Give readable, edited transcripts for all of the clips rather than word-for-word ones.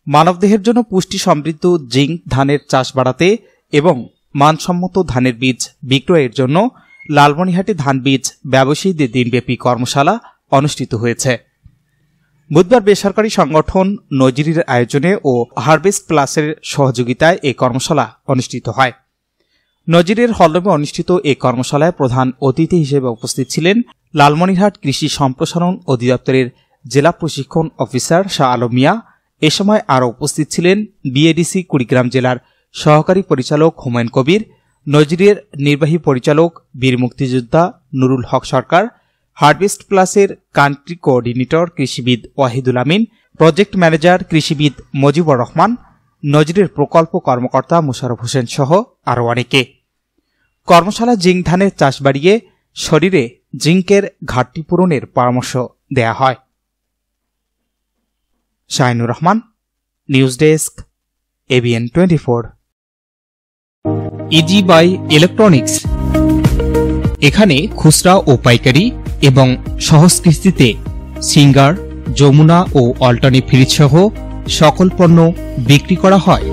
মানবদেহের জন্য পুষ্টি সমৃদ্ধ জিঙ্ক ধানের চাষ বাড়াতে এবং মানসম্মত ধানের বীজ বিক্রয়ের জন্য লালমনিরহাটে ধান বীজ ব্যবসায়ীদের দিনব্যাপী কর্মশালা অনুষ্ঠিত হয়েছে। বুধবার বেসরকারি সংগঠন নজিরের আয়োজনে ও হারভেস্ট প্লাসের সহযোগিতায় এই কর্মশালা অনুষ্ঠিত হয়। নজিরের হলরুমে অনুষ্ঠিত এই কর্মশালায় প্রধান অতিথি হিসেবে উপস্থিত ছিলেন লালমনিরহাট কৃষি সম্প্রসারণ অধিদপ্তরের জেলা প্রশিক্ষণ অফিসার শাহ আলম মিয়া। এ সময় আরও উপস্থিত ছিলেন বিএডিসি কুড়িগ্রাম জেলার সহকারী পরিচালক হুমায়ুন কবির, নজিরের নির্বাহী পরিচালক বীর মুক্তিযোদ্ধা নুরুল হক সরকার, হারভেস্ট প্লাসের কান্ট্রি কোঅর্ডিনেটর কৃষিবিদ ওয়াহিদুল আমিন, প্রজেক্ট ম্যানেজার কৃষিবিদ মজিবুর রহমান, নজিরের প্রকল্প কর্মকর্তা মোশাররফ হোসেন সহ আরও অনেকে। কর্মশালা জিঙ্ক ধানের চাষ বাড়িয়ে শরীরে জিঙ্কের ঘাটতি পূরণের পরামর্শ দেয়া হয়। Shahinur Rahman, news desk, ABN 24। Easy buy electronics, এখানে খুচরা ও পাইকারি এবং সহজ কিস্তিতে সিঙ্গার, যমুনা ও অল্টারনেট ফ্রিজ সহ সকল পণ্য বিক্রি করা হয়।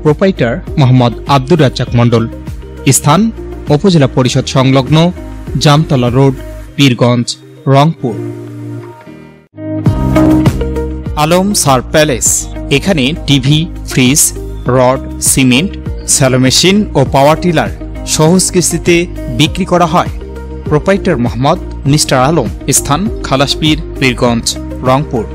প্রোপাইটার মোহাম্মদ আব্দুর রাজ্জাক মণ্ডল। স্থান উপজেলা পরিষদ সংলগ্ন, জামতলা রোড, পীরগঞ্জ, রংপুর। আলম সার প্যালেস, এখানে TV, fridge, rod, cement, shallow machine ও পাওয়ার টিলার সহজ কিস্তিতে বিক্রি করা হয়। প্রোপাইটার মোহাম্মদ নিস্টার আলম। স্থান খালাসপীর, পীরগঞ্জ, রংপুর।